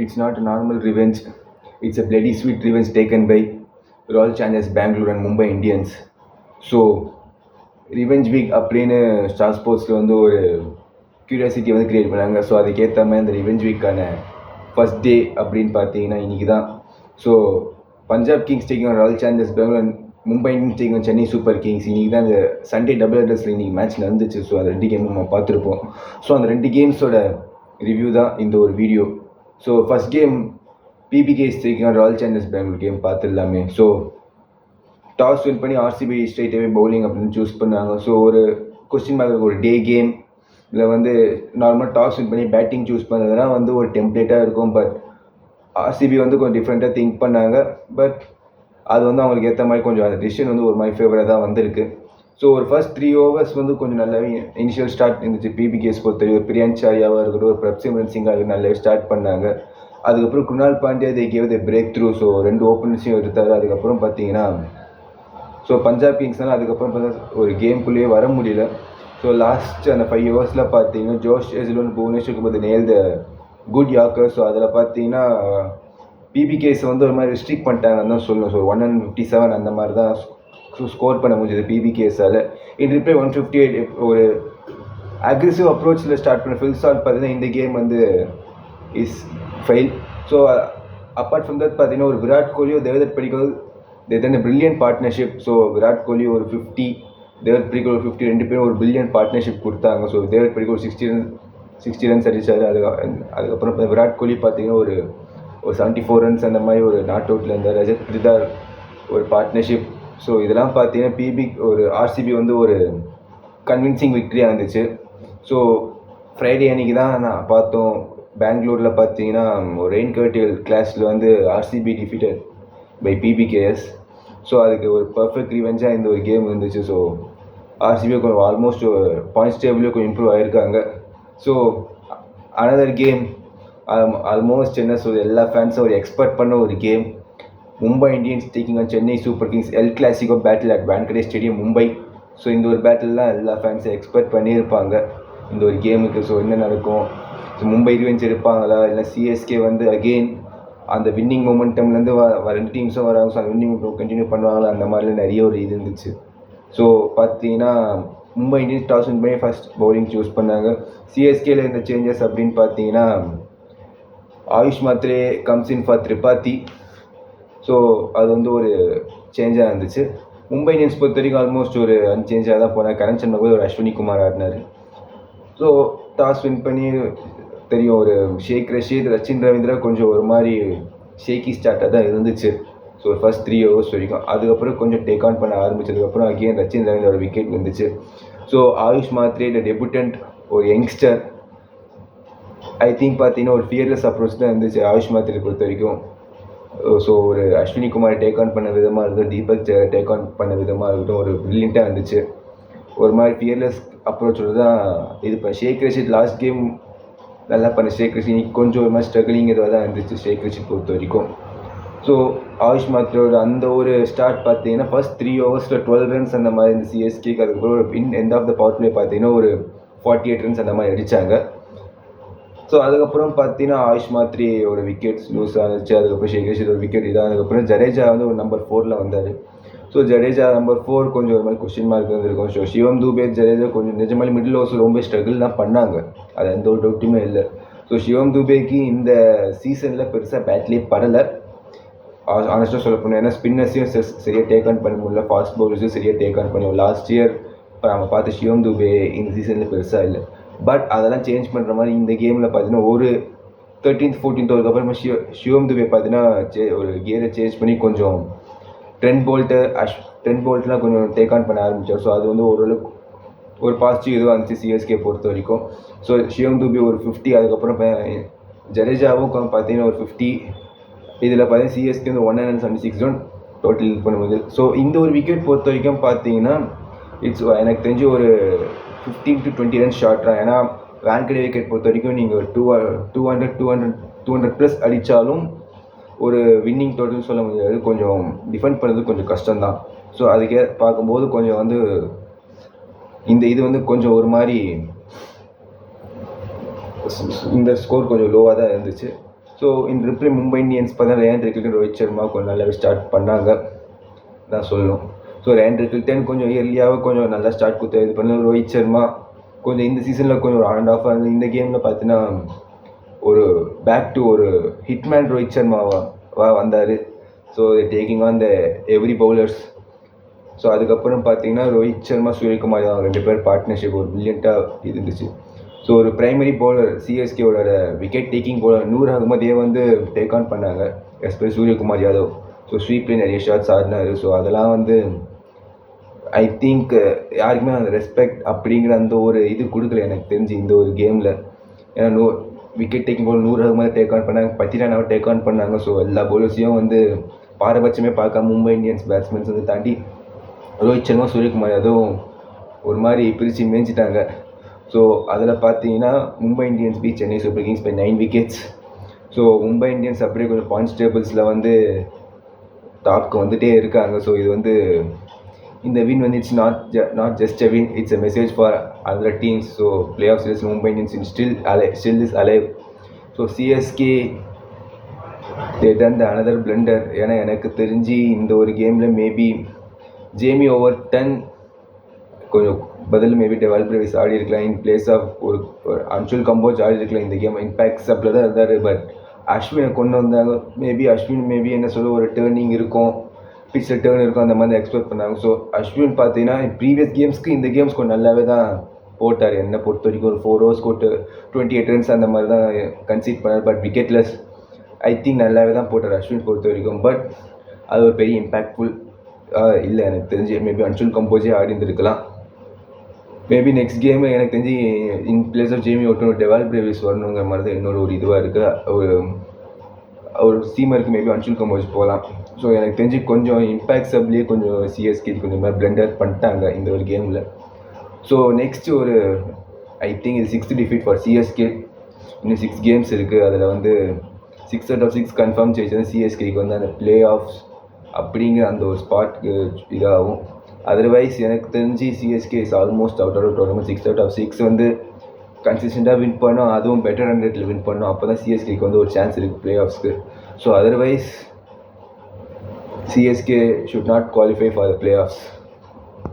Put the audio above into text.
It's not a normal revenge. It's a bloody sweet revenge taken by Royal Challengers Bangalore and Mumbai Indians. So revenge week அப்படின்னு star ஸ்போர்ட்ஸில் வந்து ஒரு curiosity வந்து create பண்ணாங்க. So அதுக்கேற்ற மாதிரி இந்த ரிவெஞ்ச் வீக்கான ஃபஸ்ட் டே அப்படின்னு பார்த்தீங்கன்னா இன்றைக்கி தான். So Punjab kings taking Royal Challengers Bangalore and Mumbai Indians taking Chennai super kings. இன்றைக்கி தான் இந்த சண்டே டபுள் ஹெட்டர்ஸில் இன்றைக்கி மேட்ச் நடந்துச்சு. ஸோ அந்த 2 கேமும் நம்ம பார்த்துருப்போம். ஸோ அந்த 2 கேம்ஸோட ரிவ்யூ தான் இந்த ஒரு video. So first game PBKS taking Royal Challengers Bengaluru game பார்த்துடலாமே. ஸோ டாஸ் வின் பண்ணி ஆர்சிபி ஸ்ட்ரைட்டாகவே பவுலிங் அப்படின்னு சூஸ் பண்ணாங்க. ஸோ ஒரு கொஸ்டின் மார்க், ஒரு டே கேம் இல்லை வந்து நார்மலாக டாஸ் வின் பண்ணி பேட்டிங் சூஸ் பண்ணுறதுனா வந்து ஒரு டெம்ப்ளேட்டாக இருக்கும். பட் ஆர்சிபி வந்து கொஞ்சம் டிஃப்ரெண்ட்டாக திங்க் பண்ணாங்க. பட் அது வந்து அவங்களுக்கு ஏற்ற மாதிரி கொஞ்சம் அந்த டிசிஷன் வந்து ஒரு மாதிரி ஃபேவராக தான் வந்திருக்கு. ஸோ ஒரு ஃபர்ஸ்ட் 3 overs வந்து கொஞ்சம் நல்லாவே இனிஷியல் ஸ்டார்ட் இருந்துச்சு. பிபிகேஸ் பொறுத்தவரை ஒரு பிரியான் சாரியாவாக இருக்கட்டும், ஒரு பிரப்சிம்ரன் சிங்காக நல்லாவே ஸ்டார்ட் பண்ணாங்க. அதுக்கப்புறம் Kunal Pandya they gave the break through. So 2 ஓப்பனர்ஸையும் எடுத்தார். அதுக்கப்புறம் பார்த்தீங்கன்னா ஸோ பஞ்சாப் கிங்ஸ்னால் அதுக்கப்புறம் பார்த்தா ஒரு கேம்குள்ளேயே வர முடியல. ஸோ லாஸ்ட் அந்த 5 overs பார்த்தீங்கன்னா Josh Hazlewood, Bhuvneshwar Kumar nail the good yorker. So அதில் பார்த்தீங்கன்னா பிபிகேஸ் வந்து ஒரு மாதிரி ரெஸ்ட்ரிக்ட் பண்ணிட்டாங்கன்னு தான் சொல்லணும். ஸோ 157 அந்த மாதிரி தான் ஸ்கோர் பண்ண முடிஞ்சது பிபிகேஸால். இன் ரிப்ளை 158 ஒரு அக்ரெசிவ் அப்ரோச்சில் ஸ்டார்ட் பண்ண ஃபில் சால்ட் பார்த்தீங்கன்னா இந்த கேம் வந்து is fail. So apart from that பார்த்தீங்கன்னா ஒரு விராட் கோலியோ Devdutt Padikkal they done a brilliant partnership. So Virat Kohli ஒரு 50, தேவத் படிக்கல் ஒரு 50, 2 பேரும் ஒரு பிரில்லியன்ட் பார்ட்னர்ஷிப் கொடுத்தாங்க. ஸோ தேவத் படிக்கல் 60 ரன்ஸ் அடித்தார். அதுக்கப்புறம் விராட் கோலி பார்த்தீங்கன்னா ஒரு 74 ரன்ஸ் அந்த மாதிரி ஒரு நாட் அவுட்டில் இருந்தார். ரஜத் பிரிதார் ஒரு பார்ட்னர்ஷிப். ஸோ இதெல்லாம் பார்த்தீங்கன்னா ஒரு ஆர்சிபி வந்து ஒரு கன்வின்சிங் விக்ட்ரியாக இருந்துச்சு. ஸோ ஃப்ரைடே அன்றைக்கி தான் நான் பார்த்தோம் பெங்களூரில் பார்த்தீங்கன்னா ஒரு ரெயின் கர்டியல் கிளாஸில் வந்து RCB defeated by PBKS. So அதுக்கு ஒரு பர்ஃபெக்ட் ரிவெஞ்சாக இந்த ஒரு கேம் இருந்துச்சு. ஸோ ஆர்சிபி கொஞ்சம் ஆல்மோஸ்ட் பாயிண்ட்ஸ் டேபிளே கொஞ்சம் இம்ப்ரூவ் ஆகிருக்காங்க. ஸோ அனதர் கேம் ஆல்மோஸ்ட் என்ன சொல்றது, எல்லா ஃபேன்ஸும் ஒரு எக்ஸ்பெக்ட் பண்ண ஒரு game. Mumbai Indians taking on Chennai super Kings el clasico battle at Wankhede stadium Mumbai. So இந்த ஒரு பேட்டில் தான் எல்லா ஃபேன்ஸும் எக்ஸ்பெக்ட் பண்ணியிருப்பாங்க இந்த ஒரு கேமுக்கு. ஸோ என்ன நடக்கும், ஸோ மும்பை ரிவெஞ்ச் எடுப்பாங்களா, இல்லை சிஎஸ்கே வந்து அகெயின் அந்த வின்னிங் மொமெண்டம்லேருந்து 2 டீம்ஸும் வராங்க. ஸோ அந்த வின்னிங் கண்டினியூ பண்ணுவாங்களா, அந்த மாதிரிலாம் நிறைய ஒரு இது இருந்துச்சு. ஸோ பார்த்தீங்கன்னா மும்பை இந்தியன்ஸ் டாஸ் வின் பண்ணி ஃபர்ஸ்ட் பவுலிங் சூஸ் பண்ணாங்க. சிஎஸ்கேல இருந்த சேஞ்சஸ் அப்படின்னு பார்த்தீங்கன்னா AYUSH Mhatre comes in for Tripathi. So அது வந்து ஒரு சேஞ்சாக இருந்துச்சு. மும்பை இந்தியன்ஸ் பொறுத்த வரைக்கும் ஆல்மோஸ்ட் ஒரு அன்சேஞ்சாக தான் போனார். கரண் சர்மா போய் ஒரு அஸ்வினி குமார் ஆடினார். ஸோ டாஸ் வின் பண்ணி தெரியும் ஒரு ஷேக் ரஷீத், ரச்சின் ரவீந்திரா கொஞ்சம் ஒரு மாதிரி ஷேக்கி ஸ்டார்ட்டாக தான் இருந்துச்சு. ஸோ ஃபர்ஸ்ட் 3 overs வரைக்கும். அதுக்கப்புறம் கொஞ்சம் டேக் ஆன் பண்ண ஆரம்பிச்சதுக்கப்புறம் அகெயின் ரச்சின் ரவீந்திரோட விக்கெட் வந்துச்சு. ஸோ ஆயுஷ் மாத்ரே டெபுட்டன்ட் ஒரு யங்ஸ்டர், ஐ திங்க் பார்த்தீங்கன்னா ஒரு ஃபியர்லெஸ் அப்ரோச் தான் இருந்துச்சு ஆயுஷ் மாத்ரே பொறுத்த வரைக்கும். ஸோ ஒரு அஸ்வினி குமார் டேக் ஆன் பண்ண விதமாக இருக்கட்டும், தீபக் சேரை டேக் ஆன் பண்ண விதமாக இருக்கட்டும், ஒரு ப்ரில்லியண்ட்டாக இருந்துச்சு. ஒரு மாதிரி ஃபியர்லெஸ் அப்ரோச்சோடு தான் இது இப்போ ஷேக் ரஷீத் லாஸ்ட் கேம் நல்லா பண்ண. ஷேக் ரஷீத் கொஞ்சம் ஒரு மாதிரி ஸ்ட்ரகிளிங் இதுவாக தான் இருந்துச்சு ஷேக் ரஷீத் பொறுத்த வரைக்கும். ஸோ ஆயுஷ் மாத்ரோட அந்த ஒரு ஸ்டார்ட் பார்த்தீங்கன்னா ஃபர்ஸ்ட் 3 overs 12 ரன்ஸ் அந்த மாதிரி இந்த சிஎஸ்கேக்கு. அதுக்கப்புறம் ஒரு end of the power play பார்த்தீங்கன்னா ஒரு 48 ரன்ஸ் அந்த மாதிரி அடித்தாங்க. ஸோ அதுக்கப்புறம் பார்த்தீங்கன்னா ஆயுஷ் மாத்ரே ஒரு விக்கெட்ஸ் லூஸ் ஆனிச்சு. அதுக்கப்புறம் ஷேக் ரஷீத் ஒரு விக்கெட் இதாக. அதுக்கப்புறம் ஜடேஜா வந்து ஒரு நம்பர் 4 வந்தார். ஸோ ஜடேஜா நம்பர் 4 கொஞ்சம் ஒரு மாதிரி கொஸ்டின் மார்க் வந்துருக்கும். ஸோ சிவம் தூபே ஜடேஜா கொஞ்சம் நிஜமாலே மிடில் ஓவர்ஸ் ரொம்ப ஸ்ட்ரகிள் தான் பண்ணாங்க, அது எந்த ஒரு டவுட்டுமே இல்லை. ஸோ சிவம் தூபேக்கு இந்த சீசனில் பெருசாக பேட்லேயே படலை ஆனஸ்ட்டாக சொல்ல போனோம். ஏன்னா ஸ்பின்னர்ஸையும் சரியாக டேக் ஆன் பண்ண முடியல, ஃபாஸ்ட் பவுலர்ஸையும் சரியாக டேக் ஆன் பண்ணி லாஸ்ட் இயர் இப்போ நம்ம பார்த்த சிவம் தூபே இந்த சீசனில் பெருசாக இல்லை. பட் அதெல்லாம் சேஞ்ச் பண்ணுற மாதிரி இந்த கேமில் பார்த்தீங்கன்னா ஒரு 13th 14th அதுக்கப்புறமா சிவம் தூபே பார்த்தீங்கன்னா ஒரு கியரை சேஞ்ச் பண்ணி கொஞ்சம் ட்ரெண்ட் போல்ட்லாம் கொஞ்சம் டேக் ஆன் பண்ண ஆரம்பித்தார். ஸோ அது வந்து ஓரளவுக்கு ஒரு பாசிட்டிவ் இதுவாக இருந்துச்சு சிஎஸ்கே பொறுத்த வரைக்கும். ஸோ சிவம் தூபே ஒரு 50, அதுக்கப்புறம் ஜடேஜாவும் பார்த்தீங்கன்னா ஒரு 50. இதில் பார்த்தீங்கன்னா சிஎஸ்கே வந்து 176 ரன் டோட்டல் இது பண்ண முடியுது. ஸோ இந்த ஒரு விக்கெட் பொறுத்த வரைக்கும் பார்த்தீங்கன்னா எனக்கு தெரிஞ்சு ஒரு 15 to 20 ரன்ஸ் ஷார்ட் தான். ஏன்னா வான்கடே விக்கெட் பொறுத்த வரைக்கும் நீங்கள் 200 ப்ளஸ் அடித்தாலும் ஒரு வின்னிங் டோட்டல் சொல்ல முடியாது, கொஞ்சம் டிஃபெண்ட் பண்ணுறது கொஞ்சம் கஷ்டம்தான். ஸோ அதுக்கே பார்க்கும்போது கொஞ்சம் வந்து இந்த இது வந்து கொஞ்சம் ஒரு மாதிரி இந்த ஸ்கோர் கொஞ்சம் லோவாக தான் இருந்துச்சு. So in reply Mumbai Indians பார்த்தா ரேன் ரிக்கில்டன் ரோஹித் சர்மா கொஞ்சம் நல்லாவே ஸ்டார்ட் பண்ணாங்க தான் சொல்லணும். ஸோ ரேன் ரிக்கில்டன் கொஞ்சம் இயர்லியாகவே கொஞ்சம் நல்லா ஸ்டார்ட் கொடுத்து இது பண்ண ரோஹித் சர்மா கொஞ்சம் இந்த சீசனில் கொஞ்சம் ஒரு ஆன் அண்ட் ஆஃப் ஆகுது. இந்த கேமில் பார்த்தீங்கன்னா ஒரு பேக் டு ஒரு ஹிட்மேன் ரோஹித் சர்மாவா வந்தார். So taking on the every bowlers. So அதுக்கப்புறம் பார்த்தீங்கன்னா ரோஹித் சர்மா சூரியகுமார் அவங்க 2 பேர் பார்ட்னர்ஷிப் ஒரு பிரில்லியண்ட்டாக இருந்துச்சு. ஸோ ஒரு பிரைமரி பவுலர் சிஎஸ்கேவோட விக்கெட் டேக்கிங் பவுலர் நூர் அகமதியே வந்து டேக் ஆன் பண்ணாங்க எஸ்பெஷலி சூரியகுமார் யாதவ். ஸோ ஸ்வீப்லேயே நிறைய ஷாட்ஸ் ஆடினார். ஸோ அதெல்லாம் வந்து ஐ திங்க் யாருக்குமே அந்த ரெஸ்பெக்ட் அப்படிங்கிற அந்த ஒரு இது கொடுக்கல எனக்கு தெரிஞ்சு இந்த ஒரு கேமில். ஏன்னா wicket taking bowler Noor Ahmadi take on பண்ணாங்க, பத்திரானாவை டேக் ஆன் பண்ணாங்க. ஸோ எல்லா பவுலர்ஸையும் வந்து பாரபட்சமே பார்க்காம மும்பை இந்தியன்ஸ் பேட்ஸ்மேன்ஸ் வந்து தாண்டி ரோஹித் சர்மா சூரியகுமார் யாதவும் ஒரு மாதிரி பிரித்து மேய்ஞ்சிட்டாங்க. ஸோ அதில் பார்த்தீங்கன்னா Mumbai Indians beat Chennai super kings by 9 wickets. So Mumbai Indians அப்படியே கொஞ்சம் பாயிண்ட்ஸ் டேபிள்ஸில் வந்து டாப்க்கு வந்துகிட்டே இருக்காங்க. ஸோ இது வந்து இந்த வின் வந்து it's not just a win, it's a message for other teams. So play off series Mumbai Indians still is alive. So CSK they done the another blunder. ஏன்னா எனக்கு தெரிஞ்சு இந்த ஒரு கேமில் மேபி ஜேமி ஓவர்டன் கொஞ்சம் பதில் மேபி டெவல் பிரேவிஸ் ஆடி இருக்கலாம். இன் place of ஒரு அன்சுல் கம்போஜ் ஆடி இருக்கலாம் இந்த கேம். இம்பேக்ட் சப்பில் தான் இருந்தார். பட் அஸ்வினை கொண்டு வந்தாங்க. அஸ்வின் மேபி என்ன சொல்ல ஒரு டேர்னிங் இருக்கும், பிச்சில் டேர்ன் இருக்கும், அந்த மாதிரி எக்ஸ்பெக்ட் பண்ணாங்க. ஸோ அஸ்வின் பார்த்தீங்கன்னா ப்ரீவியஸ் கேம்ஸ்க்கு இந்த கேம்ஸ் கொஞ்சம் நல்லாவே தான் போட்டார். என்னை பொறுத்த வரைக்கும் ஒரு 4 overs போட்டு 28 runs அந்த மாதிரி தான் கன்சீட் பண்ணார். பட் விக்கெட்லெஸ் ஐ திங்க் நல்லாவே தான் போட்டார் அஸ்வின் பொறுத்த வரைக்கும். பட் அது ஒரு பெரிய இம்பேக்ட்ஃபுல் இல்லை எனக்கு தெரிஞ்சு. மேபி அன்சுல் கம்போஜே ஆடி இருந்திருக்கலாம். மேபி நெக்ஸ்ட் கேம் எனக்கு தெரிஞ்சு in place of Jamie Overton ஒரு டெவல் பிரேவிஸ் வரணுங்கிற மாதிரி தான் என்னோட ஒரு இதுவாக இருக்குது. ஒரு சீமருக்கு மேபி அன்சுல் கம்போஜ் போகலாம். ஸோ எனக்கு தெரிஞ்சு கொஞ்சம் இம்பேக்ட் சப்லேயே கொஞ்சம் சிஎஸ்கே கொஞ்சம் மாதிரி பிளண்டர் பண்ணிட்டாங்க இந்த ஒரு கேமில். ஸோ நெக்ஸ்ட் ஒரு ஐ திங்க் இது 6th டிஃபீட் ஃபார் சிஎஸ்கே. இன்னும் 6 games இருக்குது. அதில் வந்து 6 out of 6 கன்ஃபார்ம் செய்து சிஎஸ்கேக்கு வந்து அந்த பிளே ஆஃப்ஸ் அப்படிங்கிற அந்த ஒரு ஸ்பாட்க்கு இதாகும். அதர்வைஸ் எனக்கு தெரிஞ்சு CSK is almost out of tournament. 6 out of 6 வந்து கன்சிஸ்டண்ட்டாக வின் பண்ணோம், அதுவும் பெட்டர் ரன் ரேட்டில் வின் பண்ணோம். அப்போ தான் சிஎஸ்கேக்கு வந்து ஒரு சான்ஸ் இருக்குது பிளே ஆஃப்ஸ்க்கு. So otherwise CSK should not qualify for the play of.